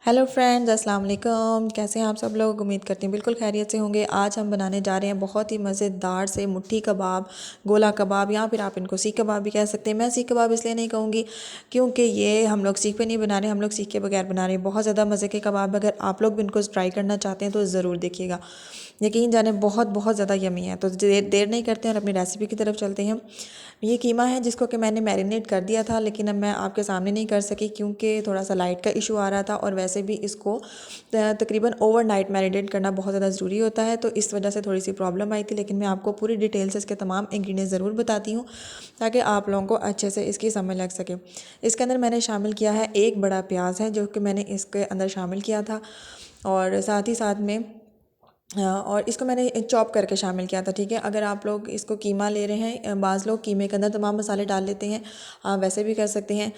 Hello friends, अस्सलाम वालेकुम। कैसे हैं आप सब लोग? उम्मीद करती हैं बिल्कुल खैरियत से होंगे। आज हम बनाने जा रहे हैं बहुत ही मज़ेदार से मुट्ठी कबाब, गोला कबाब, या फिर आप इनको सीख कबाब भी कह सकते हैं। मैं सीख कबाब इसलिए नहीं कहूँगी क्योंकि ये हम लोग सीख पे नहीं बना रहे, हम लोग सीख के बगैर बना रहे हैं। बहुत ज़्यादा मज़े के कबाब। अगर आप लोग भी इनको ट्राई करना चाहते हैं तो ज़रूर देखिएगा, यकीन जाने बहुत बहुत ज़्यादा यमी है। तो देर नहीं करते हैं और अपनी रेसिपी की तरफ चलते हैं। ये कीमा है जिसको कि मैंने मैरिनेट कर दिया था, लेकिन अब मैं आपके सामने नहीं कर सकी क्योंकि थोड़ा सा लाइट का इशू आ रहा था, और वैसे भी इसको तकरीबन ओवरनाइट मैरिनेट करना बहुत ज़्यादा ज़रूरी होता है, तो इस वजह से थोड़ी सी प्रॉब्लम आई थी। लेकिन मैं आपको पूरी डिटेल से इसके तमाम इंग्रेडिएंट्स ज़रूर बताती हूँ ताकि आप लोगों को अच्छे से इसकी समझ लग सके। इसके अंदर मैंने शामिल किया है एक बड़ा प्याज है जो कि मैंने इसके अंदर शामिल किया था, और साथ ही साथ में और इसको मैंने चॉप करके शामिल किया था। ठीक है, अगर आप लोग इसको कीमा ले रहे हैं, बाज़ लोग कीमे के अंदर तमाम मसाले डाल लेते हैं, आप वैसे भी कर सकते हैं।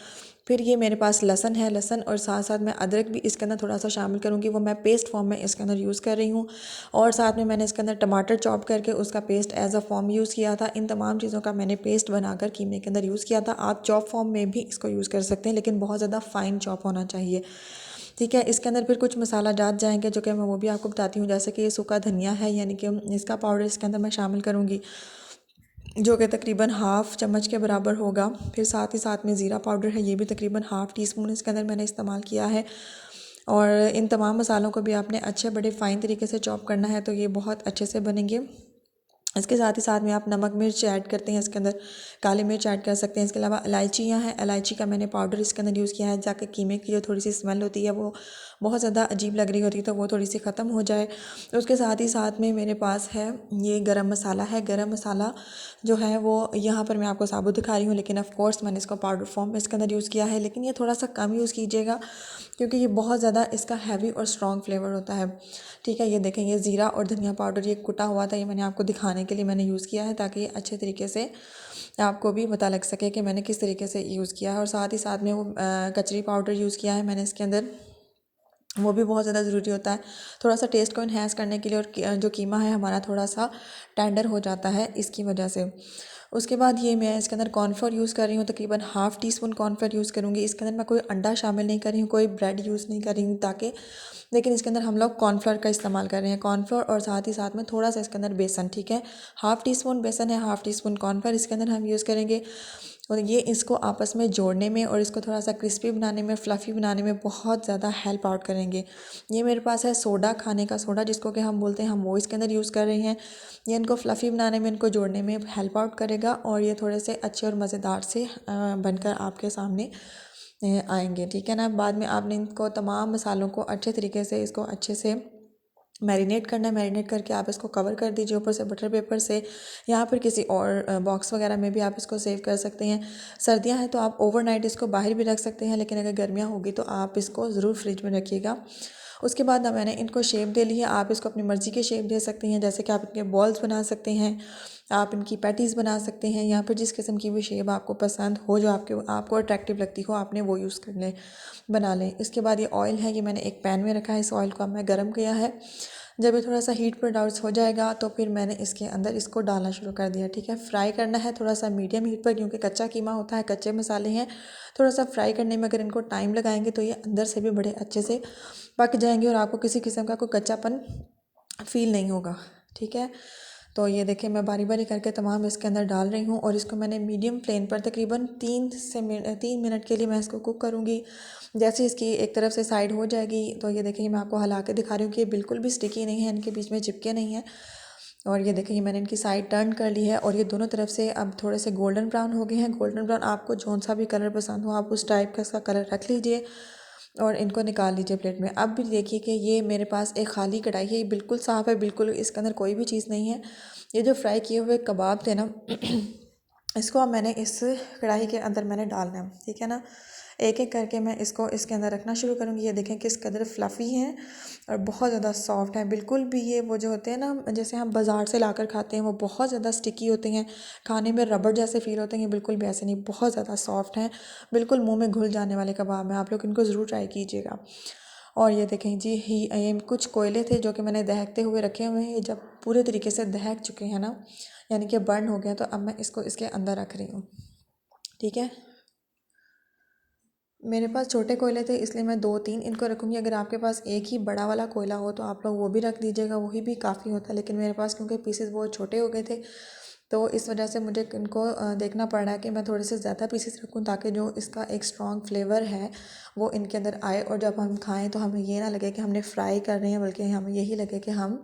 फिर ये मेरे पास लहसन है, लहसन, और साथ साथ मैं अदरक भी इसके अंदर थोड़ा सा शामिल करूँगी, वो मैं पेस्ट फॉर्म में इसके अंदर यूज़ कर रही हूँ। और साथ में मैंने इसके अंदर टमाटर चॉप करके उसका paste as a form use किया था। इन तमाम चीज़ों का मैंने पेस्ट बनाकर कीमे के अंदर यूज़ किया था। आप चॉप फॉर्म में भी इसको यूज़ कर सकते हैं, लेकिन बहुत ज़्यादा फाइन चॉप होना चाहिए। ठीक है, इसके अंदर फिर कुछ मसाला जात जाएंगे जो कि मैं वो भी आपको बताती हूँ। जैसे कि ये सूखा धनिया है, यानी कि इसका पाउडर इसके अंदर मैं शामिल करूँगी, जो कि तकरीबन हाफ़ चम्मच के बराबर होगा। फिर साथ ही साथ में ज़ीरा पाउडर है, ये भी तकरीबन हाफ़ टी स्पून इसके अंदर मैंने इस्तेमाल किया है। और इन तमाम मसालों को भी आपने अच्छे बड़े फ़ाइन तरीके से चॉप करना है, तो ये बहुत अच्छे से बनेंगे। इसके साथ ही साथ में आप नमक मिर्च ऐड करते हैं, इसके अंदर काली मिर्च ऐड कर सकते हैं। इसके अलावा इलायचियाँ हैं, इलायची का मैंने पाउडर इसके अंदर यूज़ किया है, ताकि कीमे की जो थोड़ी सी स्मेल होती है वो बहुत ज़्यादा अजीब लग रही होती है तो वो थोड़ी सी ख़त्म हो जाए। उसके साथ ही साथ में मेरे पास है ये गरम मसाला है। गरम मसाला जो है वो यहाँ पर मैं आपको साबुत दिखा रही हूँ, लेकिन ऑफ़ कोर्स मैंने इसको पाउडर फॉर्म में इसके अंदर यूज़ किया है, लेकिन ये थोड़ा सा कम यूज़ कीजिएगा क्योंकि ये बहुत ज़्यादा इसका हैवी और स्ट्रॉन्ग फ्लेवर होता है। ठीक है, ये देखें, ये ज़ीरा और धनिया पाउडर ये कुटा हुआ था, ये मैंने आपको दिखाने के लिए मैंने यूज़ किया है, ताकि ये अच्छे तरीके से आपको भी पता लग सके कि मैंने किस तरीके से यूज़ किया है। और साथ ही साथ में वो कचरी पाउडर यूज़ किया है मैंने इसके अंदर, वो भी बहुत ज़्यादा ज़रूरी होता है थोड़ा सा टेस्ट को इन्हेंस करने के लिए, और जो कीमा है हमारा थोड़ा सा टेंडर हो जाता है इसकी वजह से। उसके बाद ये मैं इसके अंदर कॉर्नफ्लोर यूज़ कर रही हूँ, तकरीबन half tea spoon cornflour use करूँगी। इसके अंदर मैं कोई अंडा शामिल नहीं कर रही हूँ, कोई ब्रेड यूज़ नहीं कर रही हूँ, ताकि लेकिन इसके अंदर हम लोग कॉर्नफ्लोर का इस्तेमाल कर रहे हैं, कॉर्नफ्लोर, और साथ ही साथ में थोड़ा सा इसके अंदर बेसन। ठीक है, हाफ़ टी स्पून बेसन है, हाफ़ टी स्पून कॉर्नफ्लोर इसके अंदर हम यूज़ करेंगे। और ये इसको आपस में जोड़ने में और इसको थोड़ा सा क्रिस्पी बनाने में, फ्लफ़ी बनाने में बहुत ज़्यादा हेल्प आउट करेंगे। ये मेरे पास है सोडा, खाने का सोडा जिसको कि हम बोलते हैं, हम वो इसके अंदर यूज़ कर रहे हैं। ये इनको फ्लफ़ी बनाने में, इनको जोड़ने में हेल्प आउट करेगा, और ये थोड़े से अच्छे और मज़ेदार से बनकर आपके सामने आएंगे। ठीक है ना, बाद में आपने इनको तमाम मसालों को अच्छे तरीके से, इसको अच्छे से मैरिनेट करना है। मैरिनेट करके आप इसको कवर कर दीजिए ऊपर से बटर पेपर से, या फिर किसी और बॉक्स वगैरह में भी आप इसको सेव कर सकते हैं। सर्दियां हैं तो आप ओवरनाइट इसको बाहर भी रख सकते हैं, लेकिन अगर गर्मियां होगी तो आप इसको ज़रूर फ्रिज में रखिएगा। उसके बाद ना मैंने इनको शेप दे ली है। आप इसको अपनी मर्ज़ी की शेप दे सकते हैं, जैसे कि आप इनके बॉल्स बना सकते हैं, आप इनकी पैटीज़ बना सकते हैं, या फिर जिस किस्म की भी शेप आपको पसंद हो, जो आपको अट्रैक्टिव लगती हो, आपने वो यूज़ कर लें, बना लें। इसके बाद ये ऑयल है, ये मैंने एक पैन में रखा है, इस ऑयल को अब मैं गर्म किया है। जब ये थोड़ा सा हीट पर डाउट्स हो जाएगा तो फिर मैंने इसके अंदर इसको डालना शुरू कर दिया। ठीक है, फ्राई करना है थोड़ा सा मीडियम हीट पर, क्योंकि कच्चा कीमा होता है, कच्चे मसाले हैं, थोड़ा सा फ्राई करने में अगर इनको टाइम लगाएंगे तो ये अंदर से भी बड़े अच्छे से पक जाएंगे और आपको किसी किस्म का कोई कच्चापन फील नहीं होगा। ठीक है, तो ये देखिए मैं बारी बारी करके तमाम इसके अंदर डाल रही हूँ, और इसको मैंने मीडियम फ्लेम पर तकरीबन 3 मिनट के लिए मैं इसको कुक करूँगी। जैसे इसकी एक तरफ से साइड हो जाएगी तो ये देखिए मैं आपको हिला के दिखा रही हूँ कि ये बिल्कुल भी स्टिकी नहीं है, इनके बीच में चिपके नहीं है। और ये देखिए मैंने इनकी साइड टर्न कर ली है, और ये दोनों तरफ से अब थोड़े से गोल्डन ब्राउन हो गए हैं। गोल्डन ब्राउन आपको जौन सा भी कलर पसंद हो आप उस टाइप का इसका कलर रख लीजिए, और इनको निकाल लीजिए प्लेट में। अब भी देखिए कि ये मेरे पास एक खाली कढ़ाई है, ये बिल्कुल साफ़ है, बिल्कुल इसके अंदर कोई भी चीज़ नहीं है। ये जो फ्राई किए हुए कबाब थे ना इसको अब मैंने इस कढ़ाई के अंदर मैंने डालना है। ठीक है ना, एक एक करके मैं इसको इसके अंदर रखना शुरू करूँगी। ये देखें किस कदर फ्लफ़ी हैं और बहुत ज़्यादा सॉफ्ट है। बिल्कुल भी ये वो जो होते हैं ना, जैसे हम बाज़ार से लाकर खाते हैं, वो बहुत ज़्यादा स्टिकी होते हैं, खाने में रबड़ जैसे फ़ील होते हैं, ये बिल्कुल भी ऐसे नहीं, बहुत ज़्यादा सॉफ्ट हैं, बिल्कुल मुंह में घुल जाने वाले कबाब हैं। आप लोग इनको ज़रूर ट्राई कीजिएगा। और ये देखें जी, ये कुछ कोयले थे जो कि मैंने दहकते हुए रखे हुए हैं। ये जब पूरे तरीके से दहक चुके हैं ना, यानी कि बर्न हो गया, तो अब मैं इसको इसके अंदर रख रही हूँ। ठीक है, मेरे पास छोटे कोयले थे इसलिए मैं दो तीन इनको रखूँगी। अगर आपके पास एक ही बड़ा वाला कोयला हो तो आप लोग वो भी रख दीजिएगा, वही भी काफ़ी होता है। लेकिन मेरे पास क्योंकि पीसेस बहुत छोटे हो गए थे तो इस वजह से मुझे इनको देखना पड़ रहा है कि मैं थोड़े से ज़्यादा पीसेस रखूँ ताकि जो इसका एक स्ट्रॉन्ग फ्लेवर है वो इनके अंदर आए, और जब हम खाएं तो हमें ये ना लगे कि हमने फ्राई कर रहे हैं, बल्कि हमें यही लगे कि हम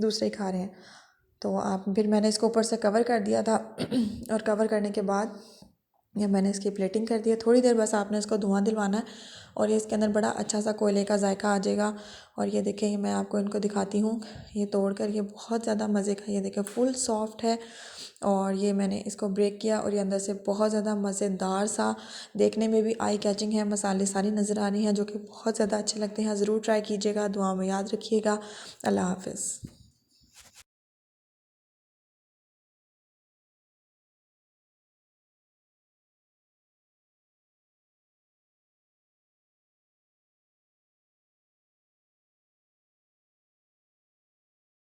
दूसरे ही खा रहे हैं। तो आप फिर मैंने इसको ऊपर से कवर कर दिया था और कवर करने के बाद या मैंने इसकी प्लेटिंग कर दी है। थोड़ी देर बस आपने इसको धुआं दिलवाना है और ये इसके अंदर बड़ा अच्छा सा कोयले का जायका आ जाएगा। और ये देखें, ये मैं आपको इनको दिखाती हूँ, ये तोड़ कर, ये बहुत ज़्यादा मज़े का, ये देखें फुल सॉफ्ट है। और ये मैंने इसको ब्रेक किया और ये अंदर से बहुत ज़्यादा मज़ेदार सा, देखने में भी आई कैचिंग है, मसाले सारी नज़र आ रही हैं जो कि बहुत ज़्यादा अच्छे लगते हैं। ज़रूर ट्राई कीजिएगा, दुआ में याद रखिएगा। अल्लाह हाफ़िज़।